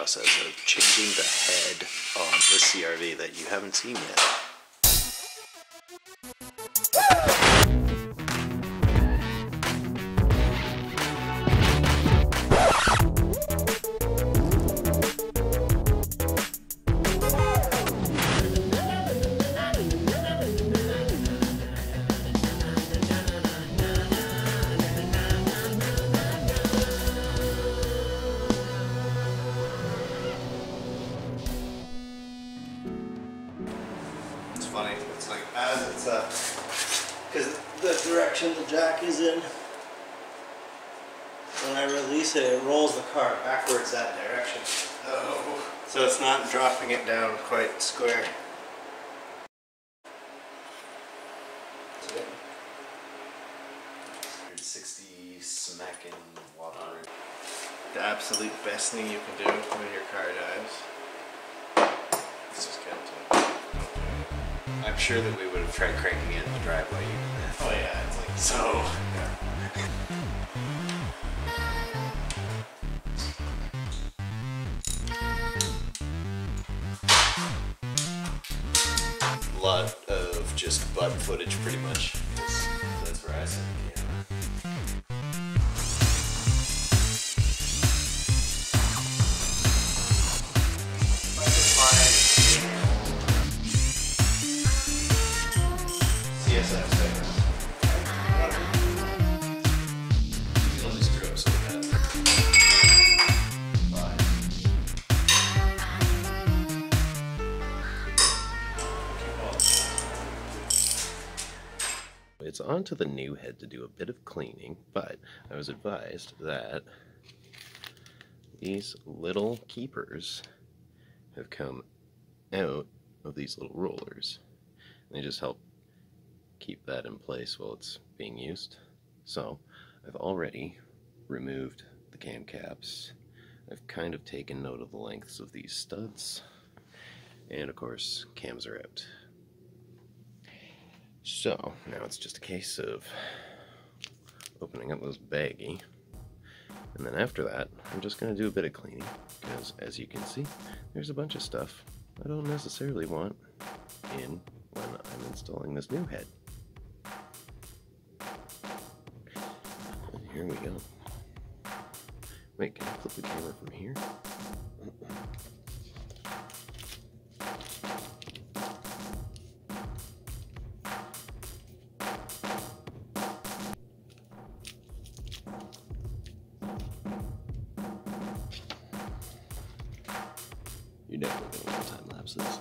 process of changing the head on the CRV that you haven't seen yet. Funny, it's like as it's because the direction the jack is in, when I release it, it rolls the car backwards that direction. Oh. So it's not dropping it down quite square. 160 smacking water. The absolute best thing you can do when your car dives. Let's just get to it. I'm sure that we would have tried cranking it in the driveway. Oh yeah, it's like so. A lot of just butt footage, pretty much. That's where I said, yeah. It's on to the new head to do a bit of cleaning, but I was advised that these little keepers have come out of these little rollers. And they just help keep that in place while it's being used. So I've already removed the cam caps. I've kind of taken note of the lengths of these studs. And of course, cams are out. So, now it's just a case of opening up this baggie, and then after that, I'm just going to do a bit of cleaning, because as you can see, there's a bunch of stuff I don't necessarily want in when I'm installing this new head. And here we go. Wait, can I flip the camera from here? You're definitely going to want to time lapse this.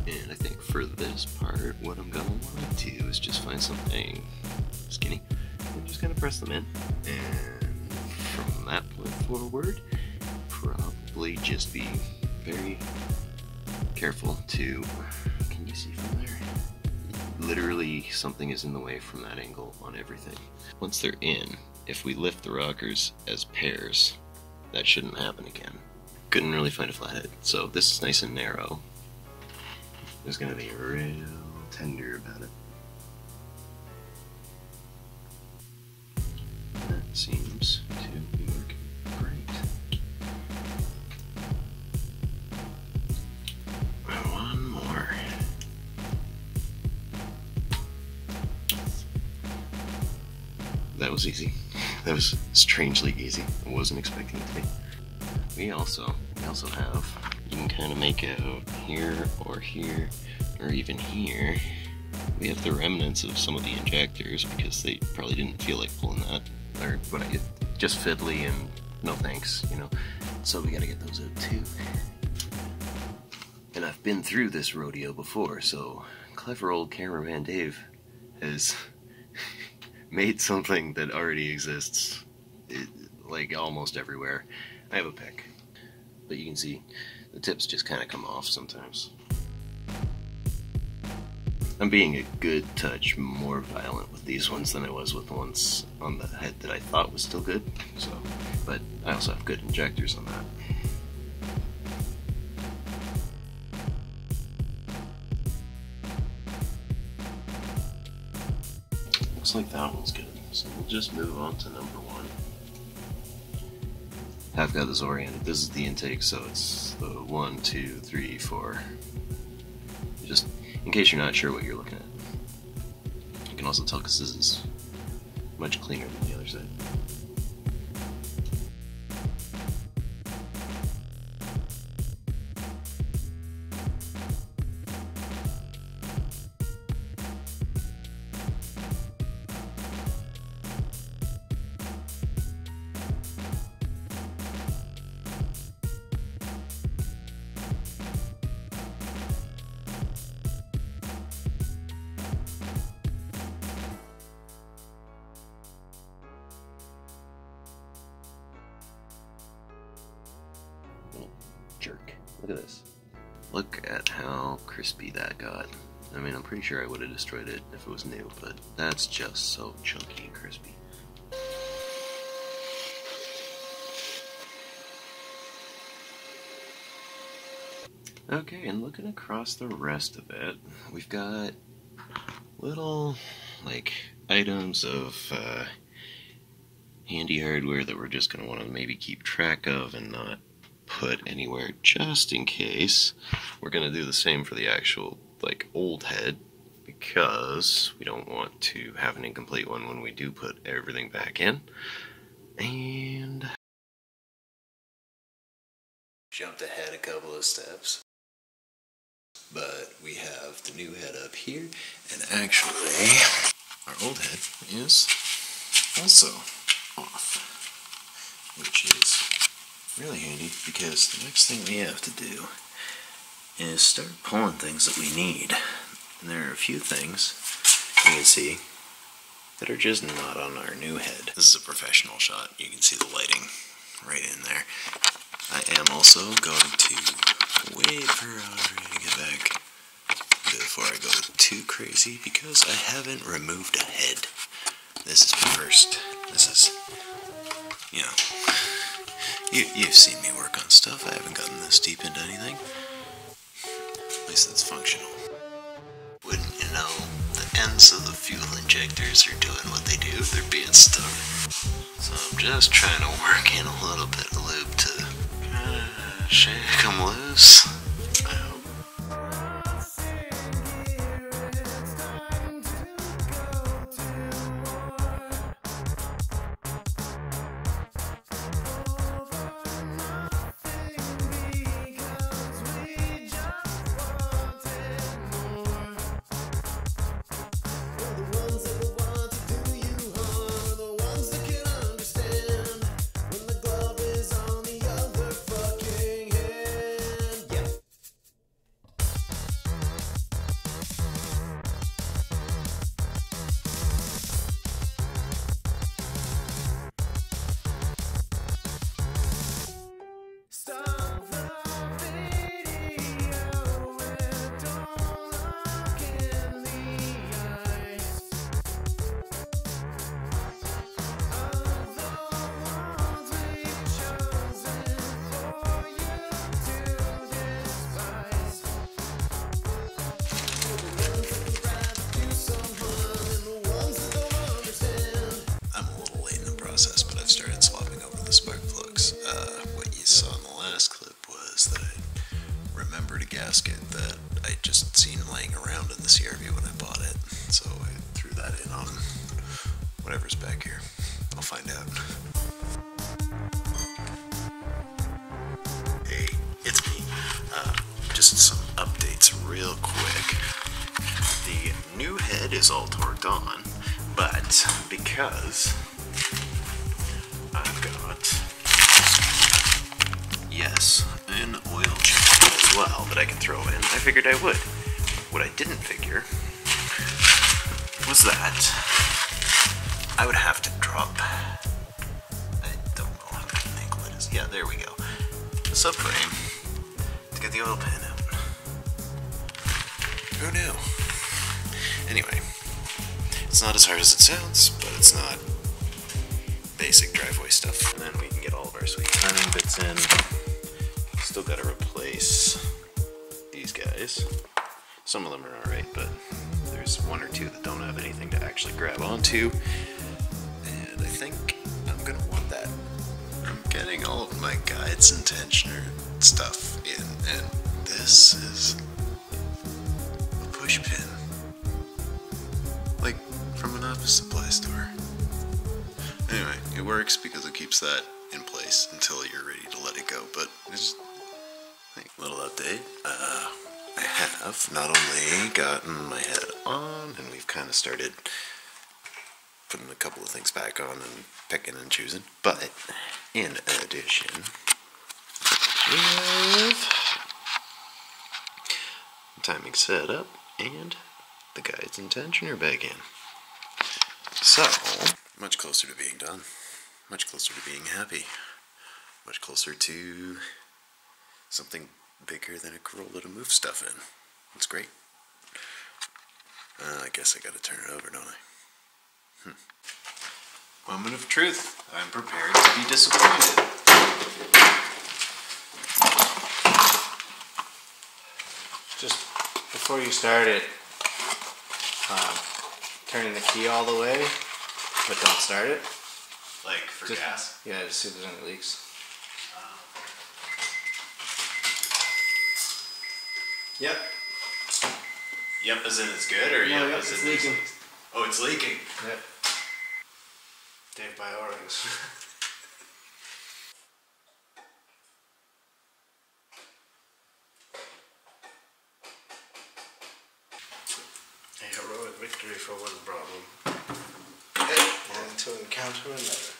And I think for this part, what I'm going to want to do is just find something skinny and just kind of press them in. And from that point forward, probably just be very careful to, can you see from there? Literally something is in the way from that angle on everything. Once they're in, if we lift the rockers as pairs, that shouldn't happen again. Couldn't really find a flathead, so this is nice and narrow. There's gonna be real tender about it. That seems to be working great. One more. That was easy. That was strangely easy. I wasn't expecting it to be. We also have, you can kind of make out here or here or even here. We have the remnants of some of the injectors because they probably didn't feel like pulling that, or what I get, just fiddly and no thanks, you know. So we gotta get those out too. And I've been through this rodeo before, so clever old Cameraman Dave has made something that already exists, like almost everywhere. I have a pick, but you can see the tips just kind of come off sometimes. I'm being a good touch more violent with these ones than I was with the ones on the head that I thought was still good, so, but I also have good injectors on that. Looks like that one's good. So we'll just move on to number 1. I've got this oriented. This is the intake, so it's the 1, 2, 3, 4. Just in case you're not sure what you're looking at. You can also tell because this is much cleaner than the other side. Jerk. Look at this. Look at how crispy that got. I mean, I'm pretty sure I would have destroyed it if it was new, but that's just so chunky and crispy. Okay, and looking across the rest of it, we've got little, like, items of handy hardware that we're just going to want to maybe keep track of and not put anywhere just in case. We're going to do the same for the actual, like, old head, because we don't want to have an incomplete one when we do put everything back in. And jumped ahead a couple of steps, but we have the new head up here, and actually our old head is also off, which is really handy because the next thing we have to do is start pulling things that we need. And there are a few things you can see that are just not on our new head. This is a professional shot. You can see the lighting right in there. I am also going to wait for Audrey to get back before I go too crazy because I haven't removed a head. This is my first. This is, you know, you've seen me work on stuff. I haven't gotten this deep into anything. At least it's functional. Wouldn't you know, the ends of the fuel injectors are doing what they do. They're being stuck. So I'm just trying to work in a little bit of lube to shake them loose. I hope. But I've started swapping over the spark plugs. What you saw in the last clip was that I remembered a gasket that I just seen laying around in the CRV when I bought it. So I threw that in on whatever's back here. I'll find out. Hey, it's me. Just some updates real quick. The new head is all torqued on, but because I've got, yes, an oil change as well that I can throw in, I figured I would. What I didn't figure was that I would have to drop, I don't know how the angle it is. Yeah, there we go. The subframe to get the oil pan out. Who knew? Anyway, it's not as hard as it sounds, but it's not basic driveway stuff. And then we can get all of our sweet timing bits in. Still gotta replace these guys. Some of them are alright, but there's there's one or two that don't have anything to actually grab onto. And I think I'm gonna want that. I'm getting all of my guides and tensioner stuff in, and this is a push pin. Like from an office supply store. Anyway, it works because it keeps that in place until you're ready to let it go, but it's a little update. I have not only gotten my head on, and we've kind of started putting a couple of things back on and picking and choosing, but in addition, we have timing set up and the guides and tensioner back in. So, much closer to being done, much closer to being happy, much closer to something bigger than a Corolla to move stuff in. It's great. I guess I gotta turn it over, don't I? Moment of truth. I'm prepared to be disappointed. Just before you start it, turning the key all the way, but don't start it. Like for gas? Yeah, just see if there's any leaks. Yep. Yep, as in it's good, or No, yep, it's as in leaking. Oh, it's leaking. Yep. Dave by Orange. A heroic victory for one problem, and to encounter another.